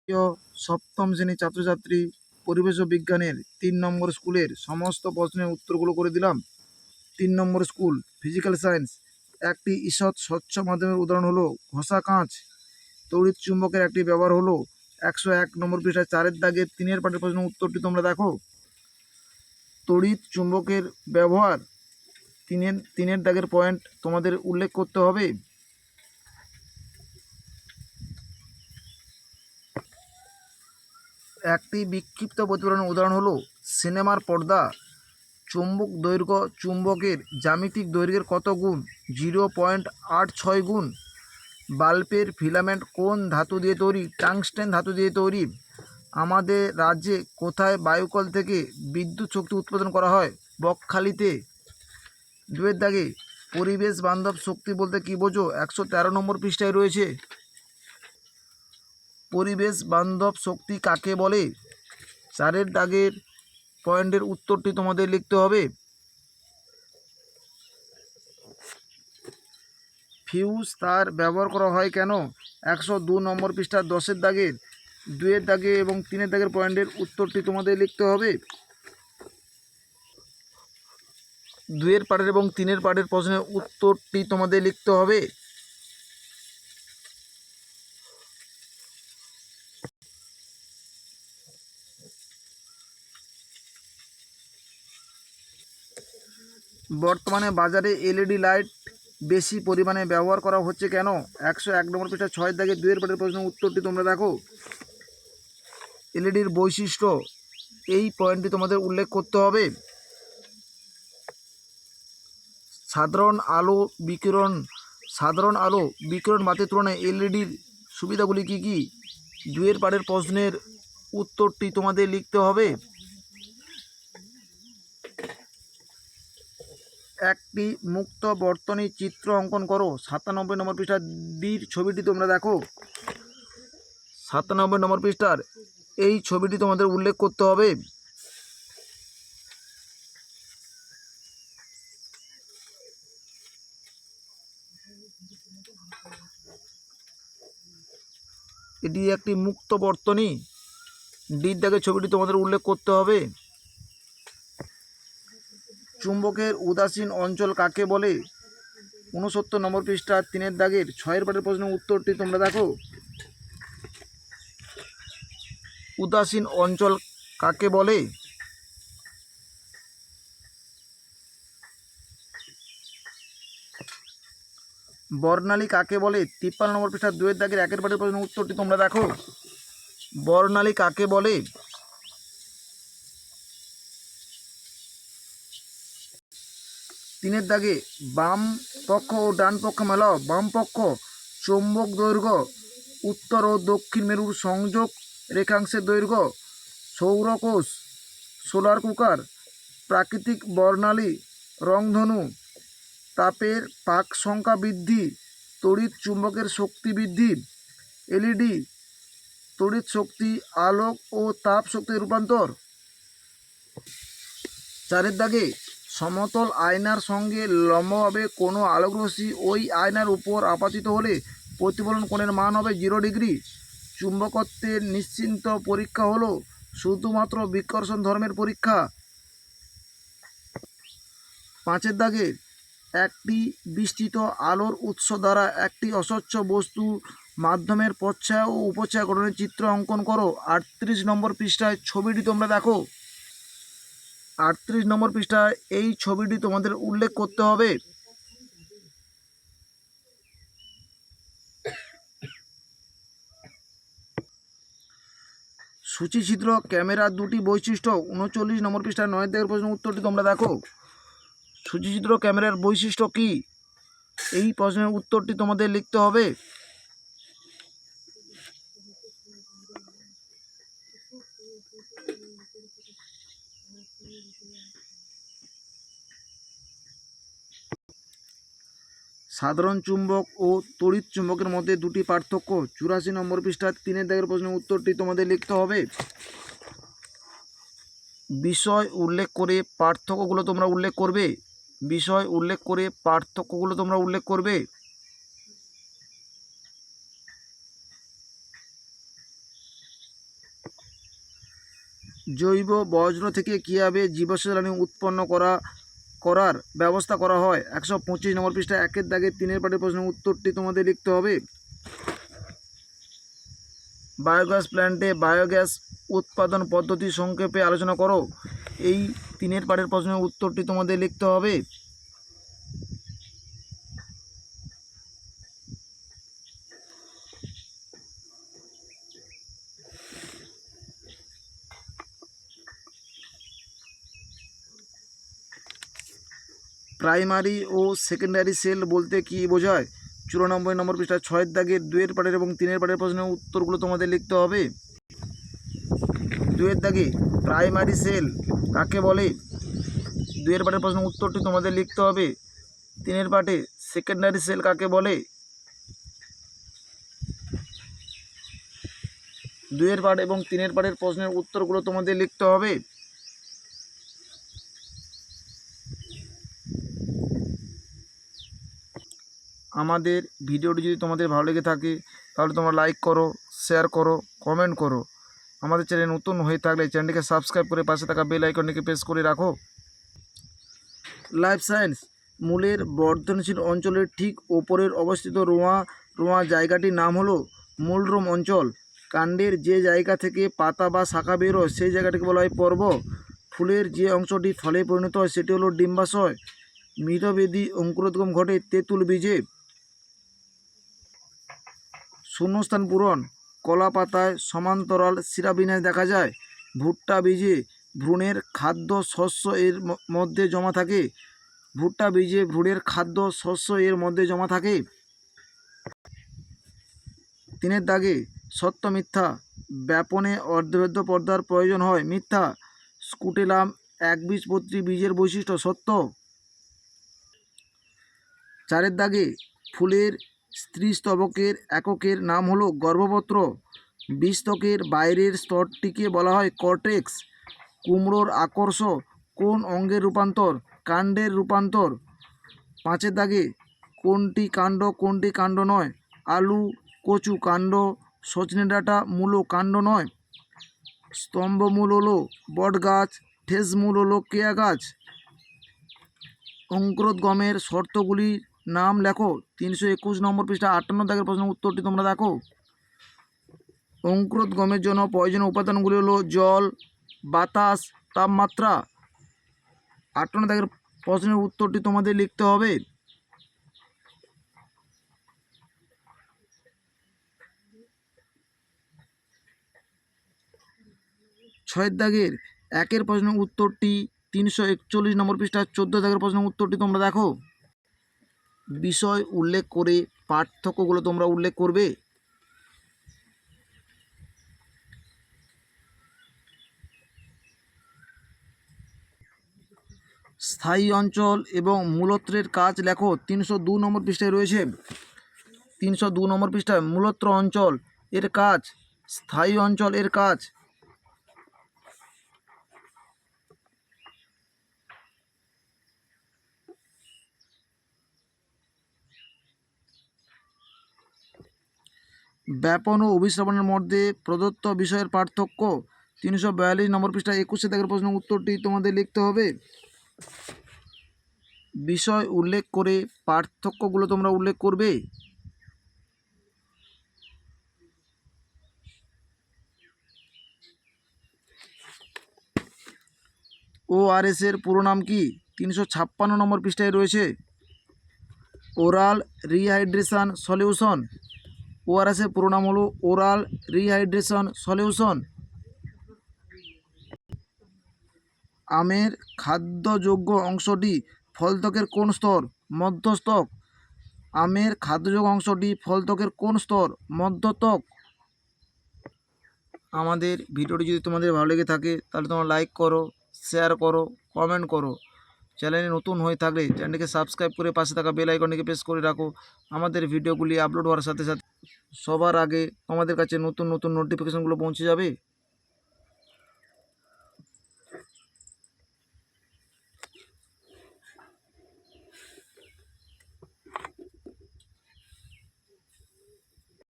প্রিয় সপ্তম শ্রেণীর ছাত্রছাত্রী, পরিবেশ ও বিজ্ঞানের 3 নম্বর স্কুলের সমস্ত প্রশ্নের উত্তরগুলো করে দিলাম। 3 নম্বর স্কুল ফিজিক্যাল সায়েন্স। একটি ঈষৎ স্বচ্ছ মাধ্যমের উদাহরণ হলো ঘষা কাঁচ। তড়িৎ চুম্বকের একটি ব্যবহার হলো 101 নম্বর পৃষ্ঠায় 4-এর দাগের 3-এর পাঠের প্রশ্নের উত্তরটি তোমরা দেখো। তড়িৎ চুম্বকের ব্যবহার 3-এর দাগের পয়েন্ট তোমাদের উল্লেখ করতে হবে। একটি বিক্ষিপ্ত প্রতিফলনের উদাহরণ হলো সিনেমার পর্দা। চুম্বক দৈর্ঘ্য চুম্বকের জ্যামিতিক দৈর্ঘ্যের কত গুণ? 0.86 গুণ। বাল্বের ফিলামেন্ট কোন ধাতু দিয়ে তৈরি? টাংস্টেন ধাতু দিয়ে তৈরি। আমাদের রাজ্যে কোথায় বায়ুকল থেকে বিদ্যুৎ শক্তি উৎপাদন করা হয়? বকখালিতে। 2-এর দাগে পরিবেশ বান্ধব শক্তি বলতে কী বোঝো? 113 নম্বর পৃষ্ঠায় রয়েছে। পরিবেশ বান্ধব শক্তি কাকে বলে? 4-এর দাগের পয়েন্টের উত্তরটি তোমাদের লিখতে হবে। ফিউজ তার ব্যবহার করা হয় কেন? 102 নম্বর পৃষ্ঠার 10-এর দাগের 2-এর দাগে এবং 3-এর দাগের পয়েন্টের উত্তরটি তোমাদের লিখতে হবে। 2-এর পাঠের এবং 3-এর পাঠের প্রশ্নের উত্তরটি তোমাদের লিখতে হবে। বর্তমানে বাজারে এলইডি লাইট বেশি পরিমাণে ব্যবহার করা হচ্ছে কেন? 101 নম্বর পৃষ্ঠা 6-এর দাগে 2-এর পাঠের প্রশ্নের উত্তরটি তোমরা দেখো। এলইডির বৈশিষ্ট্য, এই পয়েন্টটি তোমাদের উল্লেখ করতে হবে। সাধারণ আলো বিকিরণ বাতির তুলনায় এলইডির সুবিধাগুলি কি কি? 2-এর পাঠের প্রশ্নের উত্তরটি তোমাদের লিখতে হবে। একটি মুক্ত বর্তনী চিত্র অঙ্কন করো। 97 নম্বর পৃষ্ঠার ডির ছবিটি তোমরা দেখো। 97 নম্বর পৃষ্ঠার এই ছবিটি তোমাদের উল্লেখ করতে হবে। এটি একটি মুক্ত বর্তনী। ডির দাগের ছবিটি তোমাদের উল্লেখ করতে হবে। চুম্বকের উদাসীন অঞ্চল কাকে বলে? 69 নম্বর পৃষ্ঠা 3-এর দাগের 6-এর পাঠের প্রশ্নের উত্তরটি তোমরা দেখো। উদাসীন অঞ্চল কাকে বলে? বর্ণালী কাকে বলে? 53 নম্বর পৃষ্ঠা 2-এর দাগের 1-এর পাঠের প্রশ্নের উত্তরটি তোমরা দেখো। বর্ণালী কাকে বলে? 3-এর দাগে বাম পক্ষ ও ডান পক্ষ মেলাও। বাম পক্ষ চৌম্বক দৈর্ঘ্য, উত্তর ও দক্ষিণ মেরুর সংযোগ রেখাংশের দৈর্ঘ্য, সৌরকোষ, সোলার কুকার, প্রাকৃতিক বর্ণালী, রংধনু, তাপের পাক সংখ্যা বৃদ্ধি, তড়িৎ চুম্বকের শক্তি বৃদ্ধি, এলইডি, তড়িৎ শক্তি আলোক ও তাপ শক্তিতে রূপান্তর। 4-এর দাগে সমতল আয়নার সঙ্গে লম্বভাবে কোনো আলোকরশ্মি ওই আয়নার উপর আপতিত হলে প্রতিফলন কোণের মান হবে 0 ডিগ্রি। চুম্বকত্বের নিশ্চিত পরীক্ষা হলো শুধুমাত্র বিকর্ষণ ধর্মের পরীক্ষা। 5-এর দাগে একটি বিস্তৃত আলোর উৎস দ্বারা একটি অস্বচ্ছ বস্তু মাধ্যমের প্রচ্ছায়া ও উপচ্ছায়া গঠনের চিত্র অঙ্কন করো। 38 নম্বর পৃষ্ঠায় ছবিটি তোমরা দেখো। 38 নম্বর পৃষ্ঠায় এই ছবিটি তোমাদের উল্লেখ করতে হবে। সূচিছিদ্র ক্যামেরার দুটি বৈশিষ্ট্য। 39 নম্বর পৃষ্ঠায় 9-এর দাগের প্রশ্নের উত্তরটি তোমরা দেখো। সূচিছিদ্র ক্যামেরার বৈশিষ্ট্য কি? এই প্রশ্নের উত্তরটি তোমাদের লিখতে হবে। সাধারণ চুম্বক ও তড়িৎ চুম্বকের মধ্যে দুটি পার্থক্য। 84 নম্বর পৃষ্ঠার 3-এর দাগের প্রশ্নের উত্তরটি তোমাদের লিখতে হবে। বিষয় উল্লেখ করে পার্থক্যগুলো তোমরা উল্লেখ করবে। বিষয় উল্লেখ করে পার্থক্যগুলো তোমরা উল্লেখ করবে। জৈব বজ্র থেকে কীভাবে জীবাশ্ম জ্বালানি উৎপন্ন করার ব্যবস্থা করা হয়? 125 নম্বর পৃষ্ঠা 1-এর দাগে 3-এর পাঠের প্রশ্নের উত্তরটি তোমাদের লিখতে হবে। বায়োগ্যাস প্ল্যান্টে বায়োগ্যাস উৎপাদন পদ্ধতি সংক্ষেপে আলোচনা করো। এই 3-এর পাঠের প্রশ্নের উত্তরটি তোমাদের লিখতে হবে। প্রাইমারি ও সেকেন্ডারি সেল বলতে কী বোঝায়? 94 নম্বর পৃষ্ঠা 6-এর দাগের 2-এর পাঠের এবং 3-এর পাঠের প্রশ্নের উত্তরগুলো তোমাদের লিখতে হবে। 2-এর দাগে প্রাইমারি সেল কাকে বলে? 2-এর পাঠের প্রশ্নের উত্তরটি তোমাদের লিখতে হবে। 3-এর পাঠে সেকেন্ডারি সেল কাকে বলে? 2-এর পাঠ এবং 3-এর পাঠের প্রশ্নের উত্তরগুলো তোমাদের লিখতে হবে। আমাদের ভিডিওটি যদি তোমাদের ভালো লেগে থাকে তাহলে তোমরা লাইক করো, শেয়ার করো, কমেন্ট করো। আমাদের চ্যানেল নতুন হয়ে থাকলে চ্যানেলটিকে সাবস্ক্রাইব করে পাশে থাকা বেল আইকনটিকে প্রেস করে রাখো। লাইফ সায়েন্স, মূলের বর্ধনশীল অঞ্চলের ঠিক ওপরের অবস্থিত রোঁয়া জায়গাটির নাম হলো মূলরোম অঞ্চল। কাণ্ডের যে জায়গা থেকে পাতা বা শাখা বের হয় সেই জায়গাটিকে বলা হয় পর্ব। ফুলের যে অংশটি ফলে পরিণত হয় সেটি হলো ডিম্বাশয়। মৃতবেদী অঙ্কুরোদ্গম ঘটে তেঁতুল বীজে। শূন্যস্থান পূরণ। কলা পাতায় সমান্তরাল শিরাবিন্যাস দেখা যায়। ভুট্টা বীজে ভ্রূণের খাদ্য শস্য এর মধ্যে জমা থাকে। ভুট্টা বীজে ভ্রূণের খাদ্য শস্য এর মধ্যে জমা থাকে। 3-এর দাগে সত্য মিথ্যা। ব্যাপনে অর্ধবেদ্য পর্দার প্রয়োজন হয়, মিথ্যা। স্কুটেলাম একবীজপত্রী বীজের বৈশিষ্ট্য, সত্য। 4-এর দাগে ফুলের স্ত্রীস্তবকের এককের নাম হলো গর্ভপত্র। বীজত্বকের বাইরের স্তরটিকে বলা হয় কর্টেক্স। কুমড়োর আকর্ষ কোন অঙ্গের রূপান্তর? কাণ্ডের রূপান্তর। 5-এর দাগে কোনটি কাণ্ড কোনটি কাণ্ড নয়? আলু, কচু কাণ্ড, সজনে ডাঁটা মূলও কাণ্ড নয়। স্তম্ভমূল হলো বট গাছ, ঠেসমূল হলো কেয়া গাছ। অঙ্কুরোদ্গমের শর্তগুলির নাম লেখো। 321 নম্বর পৃষ্ঠা 58 দাগের প্রশ্নের উত্তরটি তোমরা দেখো। অঙ্কুরোদ্গমের জন্য প্রয়োজনীয় উপাদানগুলি হলো জল, বাতাস, তাপমাত্রা। 58 দাগের প্রশ্নের উত্তরটি তোমাদের লিখতে হবে। 6-এর দাগের 1-এর প্রশ্নের উত্তরটি 341 নম্বর পৃষ্ঠা 14 দাগের প্রশ্নের উত্তরটি তোমরা দেখো। বিষয় উল্লেখ করে পার্থক্যগুলো তোমরা উল্লেখ করবে। স্থায়ী অঞ্চল এবং মূলত্রের কাজ লেখো। 302 নম্বর পৃষ্ঠায় রয়েছে। 302 নম্বর পৃষ্ঠায় মূলত্র অঞ্চল এর কাজ, স্থায়ী অঞ্চল এর কাজ। ব্যাপন ও অভিশ্রাবণের মধ্যে প্রদত্ত বিষয়ের পার্থক্য। 342 নম্বর পৃষ্ঠা 21 দাগের প্রশ্নের উত্তরটি তোমাদের লিখতে হবে। বিষয় উল্লেখ করে পার্থক্যগুলো তোমরা উল্লেখ করবে। ORS এর পুরো নাম কি? 356 নম্বর পৃষ্ঠায় রয়েছে। Oral rehydration solution. ORS এর পুরো নাম হলো ওরাল রিহাইড্রেশন সলিউশন। আমের খাদ্যযোগ্য অংশটি ফলত্বকের কোন স্তর? মধ্যস্থক। আমের খাদ্যযোগ্য অংশটি ফলত্বকের কোন স্তর? মধ্যত্বক। আমাদের ভিডিওটি যদি তোমাদের ভালো লেগে থাকে তাহলে তোমরা লাইক করো, শেয়ার করো, কমেন্ট করো। চ্যানেলে নতুন হয়ে থাকলে চ্যানেলটিকে সাবস্ক্রাইব করে পাশে থাকা বেল আইকনটিকে প্রেস করে রাখো। আমাদের ভিডিওগুলি আপলোড হওয়ার সাথে সাথে সবার আগে তোমাদের কাছে নতুন নতুন নোটিফিকেশনগুলো পৌঁছে যাবে।